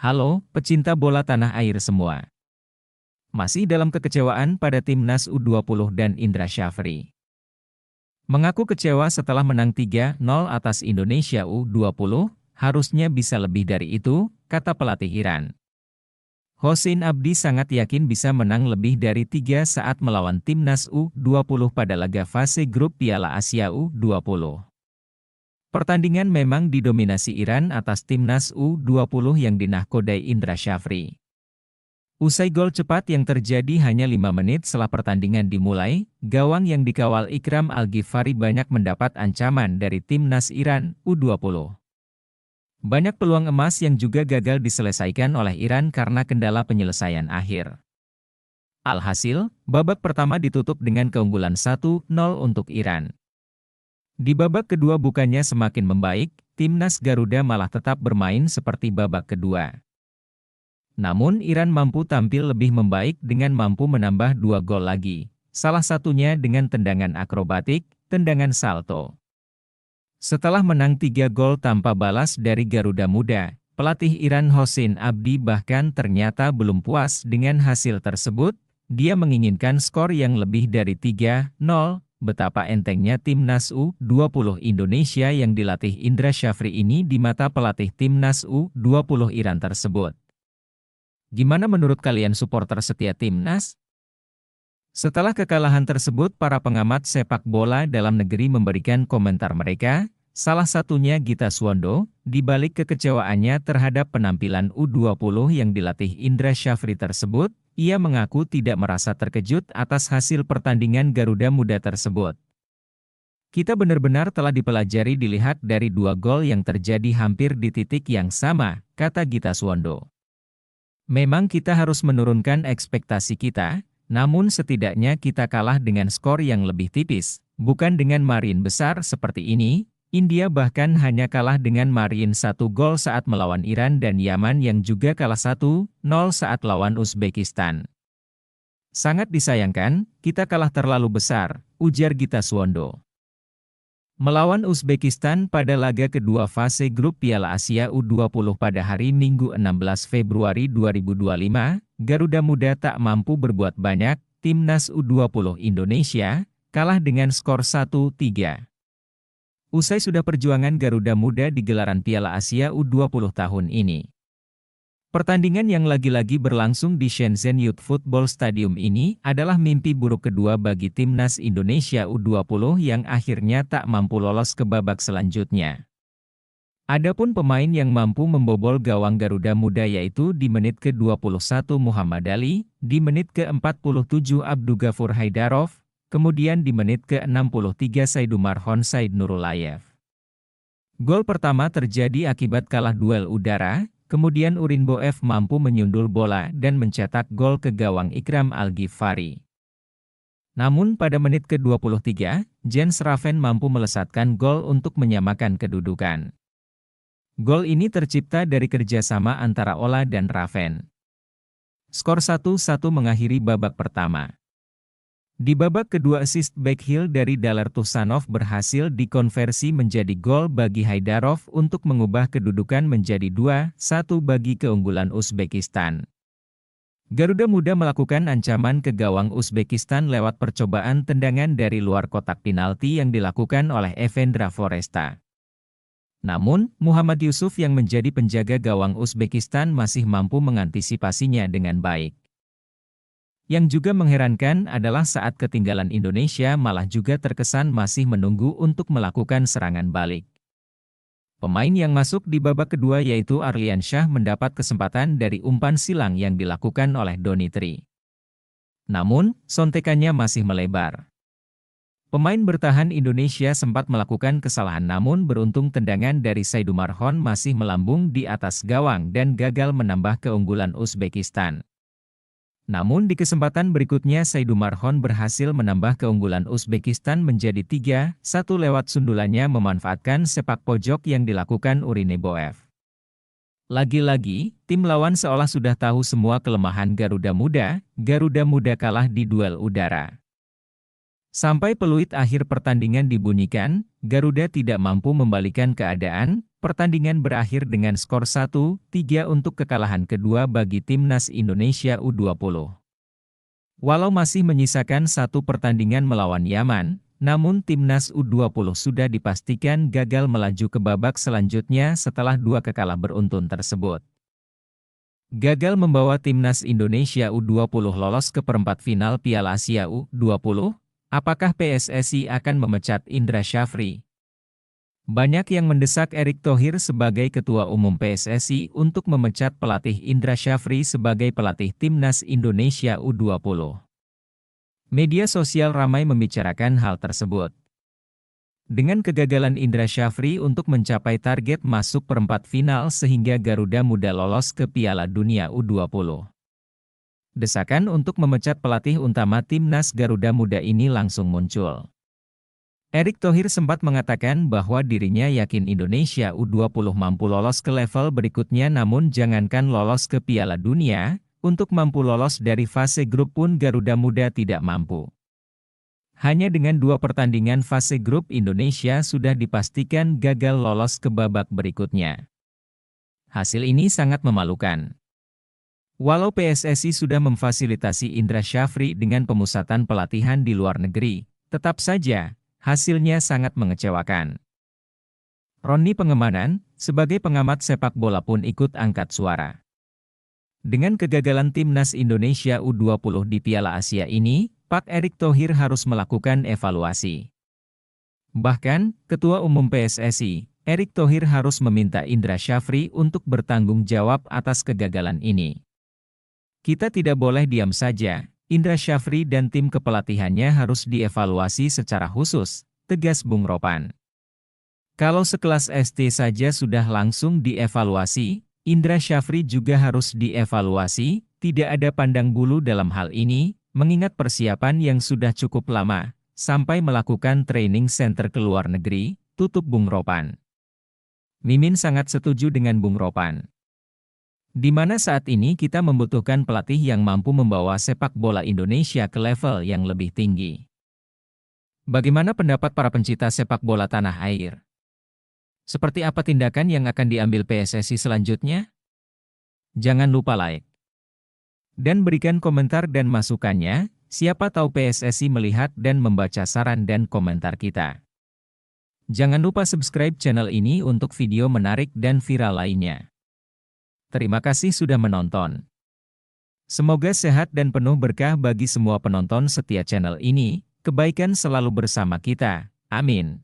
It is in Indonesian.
Halo, pecinta bola tanah air semua. Masih dalam kekecewaan pada timnas U20 dan Indra Syafri. Mengaku kecewa setelah menang 3-0 atas Indonesia U20, harusnya bisa lebih dari itu, kata pelatih Iran. Hossein Abdi sangat yakin bisa menang lebih dari 3 saat melawan timnas U20 pada laga fase grup Piala Asia U20. Pertandingan memang didominasi Iran atas timnas U20 yang dinahkodai Indra Syafri. Usai gol cepat yang terjadi hanya 5 menit setelah pertandingan dimulai, gawang yang dikawal Ikram Al-Ghifari banyak mendapat ancaman dari timnas Iran U20. Banyak peluang emas yang juga gagal diselesaikan oleh Iran karena kendala penyelesaian akhir. Alhasil, babak pertama ditutup dengan keunggulan 1-0 untuk Iran. Di babak kedua bukannya semakin membaik, timnas Garuda malah tetap bermain seperti babak kedua. Namun Iran mampu tampil lebih membaik dengan mampu menambah 2 gol lagi, salah satunya dengan tendangan akrobatik, tendangan salto. Setelah menang 3 gol tanpa balas dari Garuda Muda, pelatih Iran Hossein Abdi bahkan ternyata belum puas dengan hasil tersebut, dia menginginkan skor yang lebih dari 3-0. Betapa entengnya timnas U20 Indonesia yang dilatih Indra Syafri ini di mata pelatih timnas U20 Iran tersebut. Gimana menurut kalian supporter setia timnas? Setelah kekalahan tersebut, para pengamat sepak bola dalam negeri memberikan komentar mereka, salah satunya Gita Suwondo, di balik kekecewaannya terhadap penampilan U20 yang dilatih Indra Syafri tersebut, ia mengaku tidak merasa terkejut atas hasil pertandingan Garuda Muda tersebut. Kita benar-benar telah dipelajari dilihat dari 2 gol yang terjadi hampir di titik yang sama, kata Gita Suwondo. Memang kita harus menurunkan ekspektasi kita, namun setidaknya kita kalah dengan skor yang lebih tipis, bukan dengan margin besar seperti ini. India bahkan hanya kalah dengan margin 1 gol saat melawan Iran dan Yaman yang juga kalah 1-0 saat lawan Uzbekistan. Sangat disayangkan, kita kalah terlalu besar, ujar Gita Suwondo. Melawan Uzbekistan pada laga kedua fase grup Piala Asia U20 pada hari Minggu 16 Februari 2025, Garuda Muda tak mampu berbuat banyak, timnas U20 Indonesia kalah dengan skor 1-3. Usai sudah perjuangan Garuda Muda di gelaran Piala Asia U20 tahun ini. Pertandingan yang lagi-lagi berlangsung di Shenzhen Youth Football Stadium ini adalah mimpi buruk kedua bagi timnas Indonesia U20 yang akhirnya tak mampu lolos ke babak selanjutnya. Adapun pemain yang mampu membobol gawang Garuda Muda yaitu di menit ke-21 Muhammad Ali, di menit ke-47 Abdugafur Haidarov, kemudian di menit ke-63 Saidumarhon Said Nurulayev. Gol pertama terjadi akibat kalah duel udara, kemudian Urinboev mampu menyundul bola dan mencetak gol ke gawang Ikram Al-Ghifari. Namun pada menit ke-23, Jens Raven mampu melesatkan gol untuk menyamakan kedudukan. Gol ini tercipta dari kerjasama antara Ola dan Raven. Skor 1-1 mengakhiri babak pertama. Di babak kedua assist backheel dari Daler Tuhsanov berhasil dikonversi menjadi gol bagi Haidarov untuk mengubah kedudukan menjadi 2-1 bagi keunggulan Uzbekistan. Garuda Muda melakukan ancaman ke gawang Uzbekistan lewat percobaan tendangan dari luar kotak penalti yang dilakukan oleh Evendra Foresta. Namun, Muhammad Yusuf yang menjadi penjaga gawang Uzbekistan masih mampu mengantisipasinya dengan baik. Yang juga mengherankan adalah saat ketinggalan Indonesia malah juga terkesan masih menunggu untuk melakukan serangan balik. Pemain yang masuk di babak kedua yaitu Arlian Shah mendapat kesempatan dari umpan silang yang dilakukan oleh Donitri. Namun, sontekannya masih melebar. Pemain bertahan Indonesia sempat melakukan kesalahan namun beruntung tendangan dari Saidumarhon masih melambung di atas gawang dan gagal menambah keunggulan Uzbekistan. Namun di kesempatan berikutnya Saidumarhon berhasil menambah keunggulan Uzbekistan menjadi 3-1 lewat sundulannya memanfaatkan sepak pojok yang dilakukan Urinboev. Lagi-lagi, tim lawan seolah sudah tahu semua kelemahan Garuda Muda kalah di duel udara. Sampai peluit akhir pertandingan dibunyikan, Garuda tidak mampu membalikan keadaan, pertandingan berakhir dengan skor 1-3 untuk kekalahan kedua bagi Timnas Indonesia U20. Walau masih menyisakan satu pertandingan melawan Yaman, namun Timnas U20 sudah dipastikan gagal melaju ke babak selanjutnya setelah dua kekalah beruntun tersebut. Gagal membawa Timnas Indonesia U20 lolos ke perempat final Piala Asia U20, apakah PSSI akan memecat Indra Syafri? Banyak yang mendesak Erick Thohir sebagai Ketua Umum PSSI untuk memecat pelatih Indra Syafri sebagai pelatih Timnas Indonesia U20. Media sosial ramai membicarakan hal tersebut. Dengan kegagalan Indra Syafri untuk mencapai target masuk perempat final sehingga Garuda Muda lolos ke Piala Dunia U20. Desakan untuk memecat pelatih utama Timnas Garuda Muda ini langsung muncul. Erick Thohir sempat mengatakan bahwa dirinya yakin Indonesia U20 mampu lolos ke level berikutnya, namun jangankan lolos ke Piala Dunia, untuk mampu lolos dari fase grup pun Garuda Muda tidak mampu. Hanya dengan 2 pertandingan fase grup Indonesia sudah dipastikan gagal lolos ke babak berikutnya. Hasil ini sangat memalukan. Walau PSSI sudah memfasilitasi Indra Syafri dengan pemusatan pelatihan di luar negeri, tetap saja hasilnya sangat mengecewakan. Roni Pengemanan, sebagai pengamat sepak bola pun ikut angkat suara. Dengan kegagalan Timnas Indonesia U20 di Piala Asia ini, Pak Erick Thohir harus melakukan evaluasi. Bahkan, Ketua Umum PSSI, Erick Thohir harus meminta Indra Syafri untuk bertanggung jawab atas kegagalan ini. Kita tidak boleh diam saja. Indra Syafri dan tim kepelatihannya harus dievaluasi secara khusus, tegas Bung Ropan. Kalau sekelas ST saja sudah langsung dievaluasi, Indra Syafri juga harus dievaluasi, tidak ada pandang bulu dalam hal ini, mengingat persiapan yang sudah cukup lama, sampai melakukan training center ke luar negeri, tutup Bung Ropan. Mimin sangat setuju dengan Bung Ropan. Di mana saat ini kita membutuhkan pelatih yang mampu membawa sepak bola Indonesia ke level yang lebih tinggi. Bagaimana pendapat para pencinta sepak bola tanah air? Seperti apa tindakan yang akan diambil PSSI selanjutnya? Jangan lupa like dan berikan komentar dan masukannya, siapa tahu PSSI melihat dan membaca saran dan komentar kita. Jangan lupa subscribe channel ini untuk video menarik dan viral lainnya. Terima kasih sudah menonton. Semoga sehat dan penuh berkah bagi semua penonton setia channel ini, kebaikan selalu bersama kita. Amin.